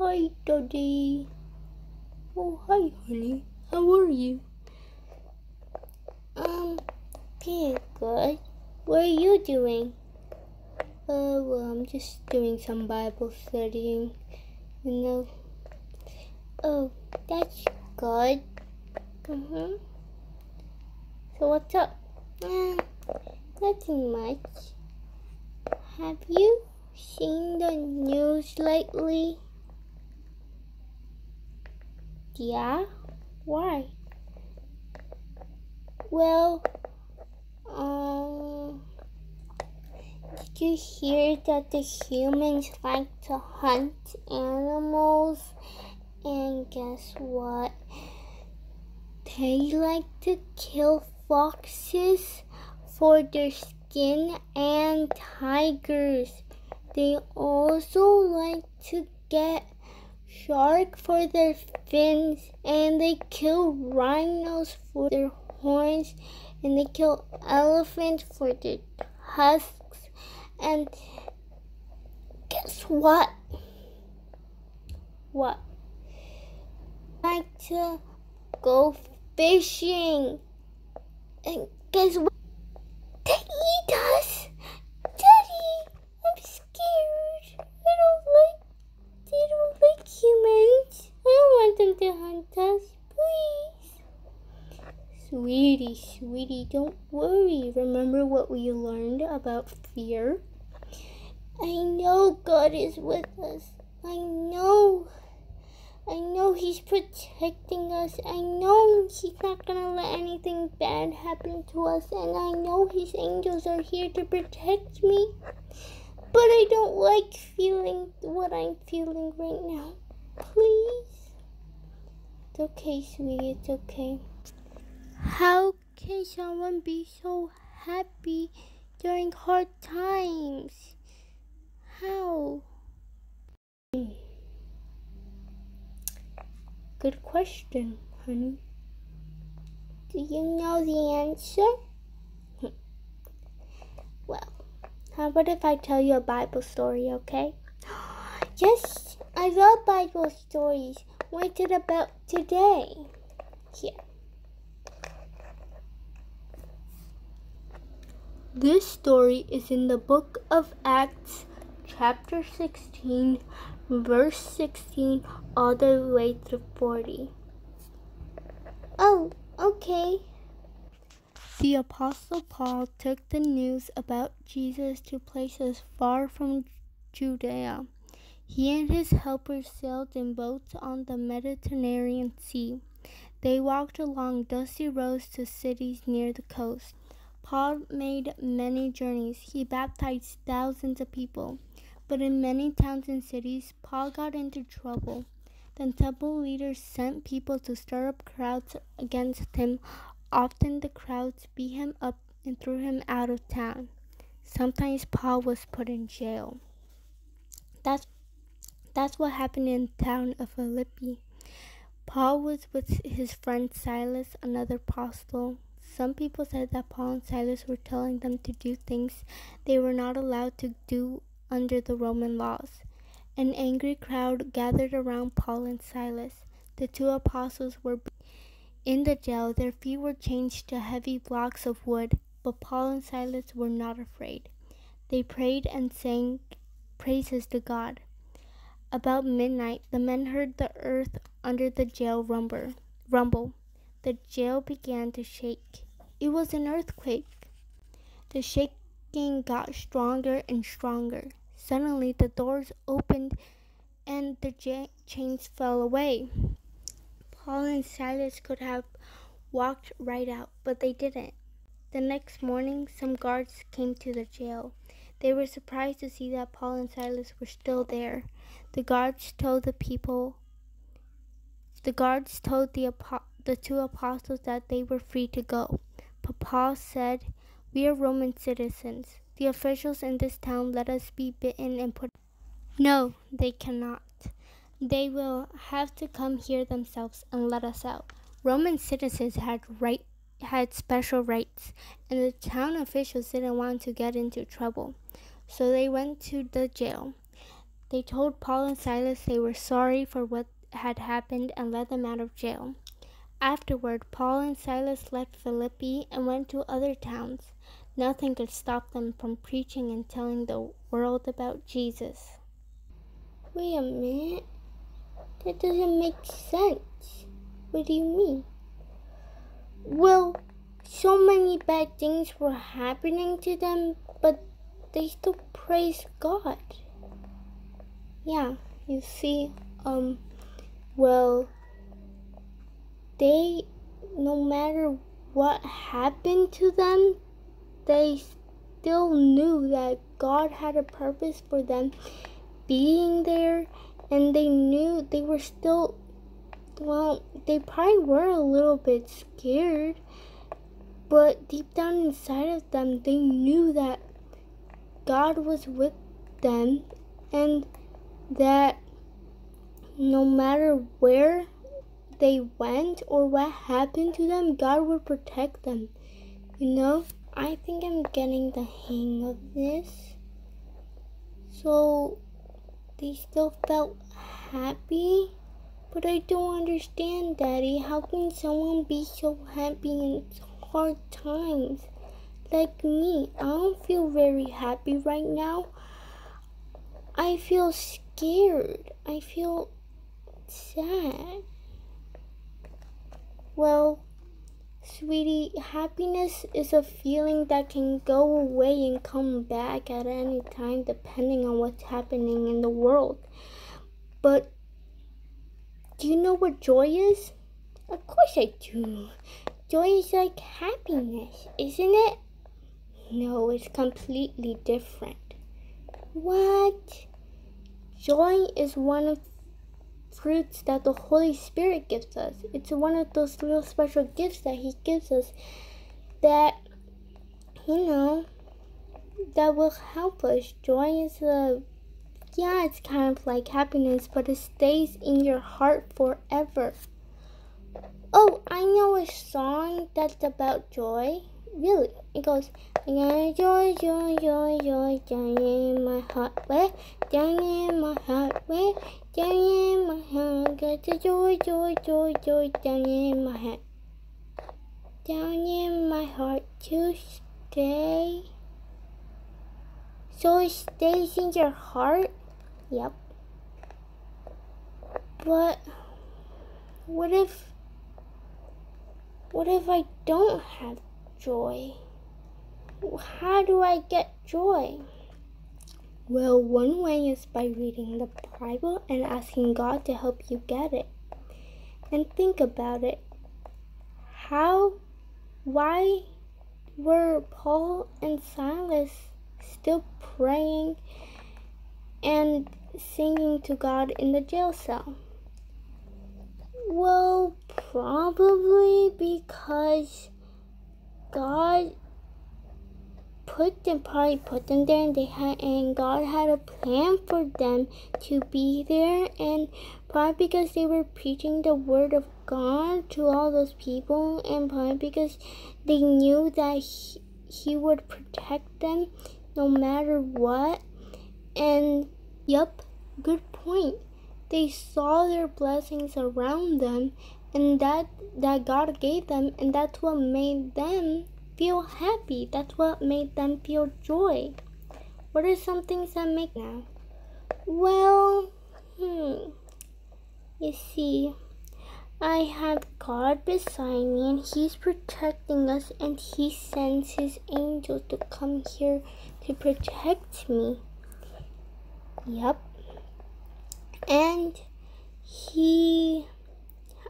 Hi, Daddy. Oh, hi, honey. How are you? Pretty good. What are you doing? Well, I'm just doing some Bible studying, you know. Oh, that's good. So what's up? Nothing much. Have you seen the news lately? Yeah? Why? Well, did you hear that the humans like to hunt animals? And guess what? They like to kill foxes for their skin and tigers. They also like to get shark for their fins, and they kill rhinos for their horns, and they kill elephants for their husks. And guess what? What? I like to go fishing. And guess what? They eat us. Daddy, I'm scared. They don't like humans. I don't want them to hunt us. Please. Sweetie, don't worry. Remember what we learned about fear? I know God is with us. I know He's protecting us. I know He's not gonna let anything bad happen to us. And I know His angels are here to protect me. But I don't like feeling what I'm feeling right now. Please. It's okay, sweetie. It's okay. How can someone be so happy during hard times? How? Good question, honey. Do you know the answer? Well, how about if I tell you a Bible story, okay? Yes, I love Bible stories. What's it about today? Here. This story is in the book of Acts, chapter 16, verse 16, all the way through 40. Oh, okay. The Apostle Paul took the news about Jesus to places far from Judea. He and his helpers sailed in boats on the Mediterranean Sea. They walked along dusty roads to cities near the coast. Paul made many journeys. He baptized thousands of people. But in many towns and cities, Paul got into trouble. Then temple leaders sent people to stir up crowds against him. Often the crowds beat him up and threw him out of town. Sometimes Paul was put in jail. That's what happened in the town of Philippi. Paul was with his friend Silas, another apostle. Some people said that Paul and Silas were telling them to do things they were not allowed to do under the Roman laws. An angry crowd gathered around Paul and Silas. The two apostles were in the jail. Their feet were chained to heavy blocks of wood, but Paul and Silas were not afraid. They prayed and sang praises to God. About midnight, the men heard the earth under the jail rumble. The jail began to shake. It was an earthquake. The shaking got stronger and stronger. Suddenly, the doors opened and the chains fell away. Paul and Silas could have walked right out, but they didn't. The next morning, some guards came to the jail. They were surprised to see that Paul and Silas were still there. The guards told the two apostles that they were free to go. But Paul said, "We are Roman citizens. The officials in this town let us be beaten and put." "No, they cannot. They will have to come here themselves and let us out." Roman citizens had special rights, and the town officials didn't want to get into trouble. So they went to the jail. They told Paul and Silas they were sorry for what had happened and let them out of jail. Afterward, Paul and Silas left Philippi and went to other towns. Nothing could stop them from preaching and telling the world about Jesus. Wait a minute. That doesn't make sense. What do you mean? Well, so many bad things were happening to them, but they still praised God. Yeah, you see, well, they, no matter what happened to them, they still knew that God had a purpose for them being there, and they knew they were still, well, they probably were a little bit scared, but deep down inside of them, they knew that God was with them, and that no matter where they went or what happened to them, God would protect them. You know, I think I'm getting the hang of this. So they still felt happy, but I don't understand, Daddy. How can someone be so happy in hard times? Like me, I don't feel very happy right now. I feel scared. I feel sad. Well, sweetie, happiness is a feeling that can go away and come back at any time depending on what's happening in the world. But do you know what joy is? Of course I do. Joy is like happiness, isn't it? No, it's completely different. What? Joy is one of fruits that the Holy Spirit gives us. It's one of those little special gifts that He gives us that, you know, that will help us. Joy is it's kind of like happiness, but it stays in your heart forever. Oh, I know a song that's about joy. Really, it goes, I got joy, joy, joy, joy, down in my heart, where, down in my heart, where, down in my heart, got the joy, joy, joy, joy, down in my heart, down in my heart to stay. So it stays in your heart? Yep. But what if I don't have joy? How do I get joy? Well, one way is by reading the Bible and asking God to help you get it. And think about it. Why were Paul and Silas still praying and singing to God in the jail cell? Well, probably because God probably put them there, and God had a plan for them to be there, and probably because they were preaching the word of God to all those people, and probably because they knew that he would protect them no matter what. And yep, good point. They saw their blessings around them, and that God gave them, and that's what made them feel happy. That's what made them feel joy. What are some things that make now? Well, you see, I have God beside me, and He's protecting us, and He sends His angels to come here to protect me. Yep. And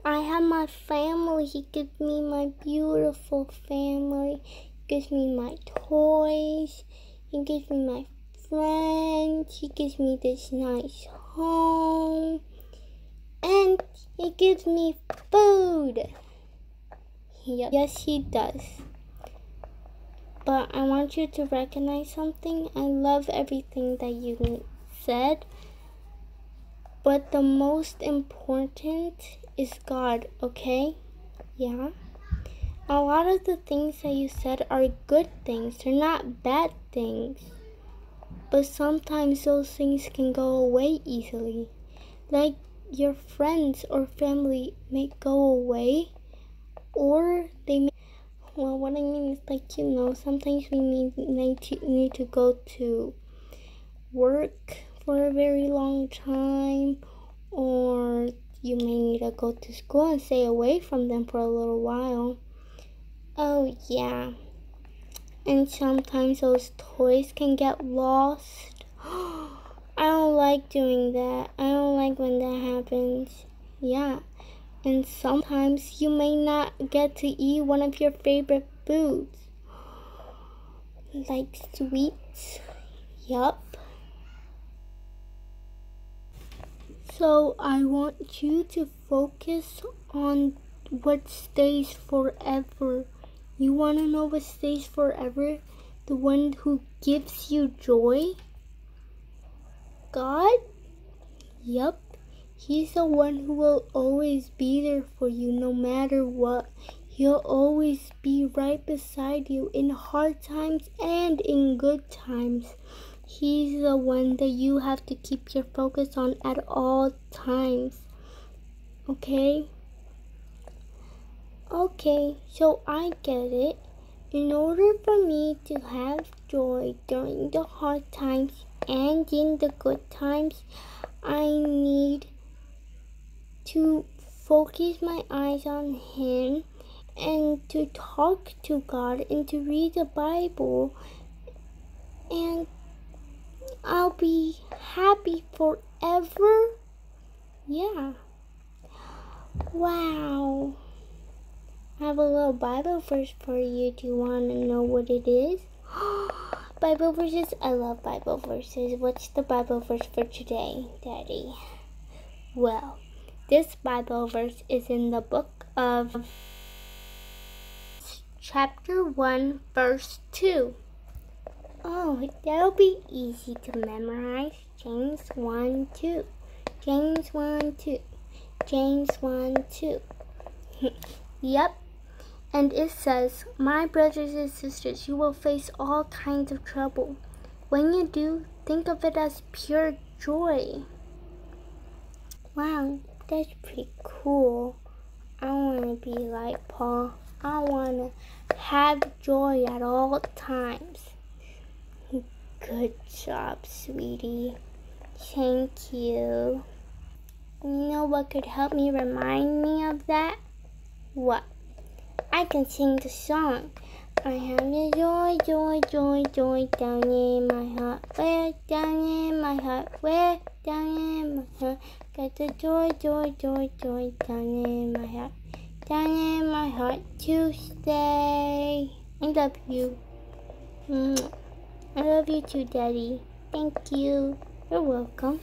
I have my family. He gives me my beautiful family. He gives me my toys. He gives me my friends. He gives me this nice home. And he gives me food. Yes, he does. But I want you to recognize something. I love everything that you said. But the most important is God, okay? Yeah? A lot of the things that you said are good things. They're not bad things. but sometimes those things can go away easily. Like your friends or family may go away, or they may. Well, what I mean is, like, sometimes we need to go to work for a very long time, or you may need to go to school and stay away from them for a little while. Oh yeah, and sometimes those toys can get lost. I don't like doing that. I don't like when that happens. Yeah, and sometimes you may not get to eat one of your favorite foods, like sweets. Yup. So I want you to focus on what stays forever. You want to know what stays forever? The one who gives you joy? God? Yup. He's the one who will always be there for you no matter what. He'll always be right beside you in hard times and in good times. He's the one that you have to keep your focus on at all times. Okay? Okay, so I get it. In order for me to have joy during the hard times and in the good times, I need to focus my eyes on Him and to talk to God and to read the Bible, and I'll be happy forever. Yeah. Wow. I have a little Bible verse for you. Do you want to know what it is? Bible verses? I love Bible verses. What's the Bible verse for today, Daddy? Well, this Bible verse is in the book of chapter 1, verse 2. Oh, that'll be easy to memorize. James 1, 2. James 1, 2. James 1, 2. Yep. And it says, my brothers and sisters, you will face all kinds of trouble. When you do, think of it as pure joy. Wow, that's pretty cool. I want to be like Paul. I want to have joy at all times. Good job, sweetie. Thank you. You know what could help me remind me of that? What? I can sing the song. I have the joy, joy, joy, joy down in my heart. Where down in my heart? Where down in my heart? Got the joy, joy, joy, joy down in my heart. Down in my heart to stay. I love you. I love you too, Daddy. Thank you. You're welcome.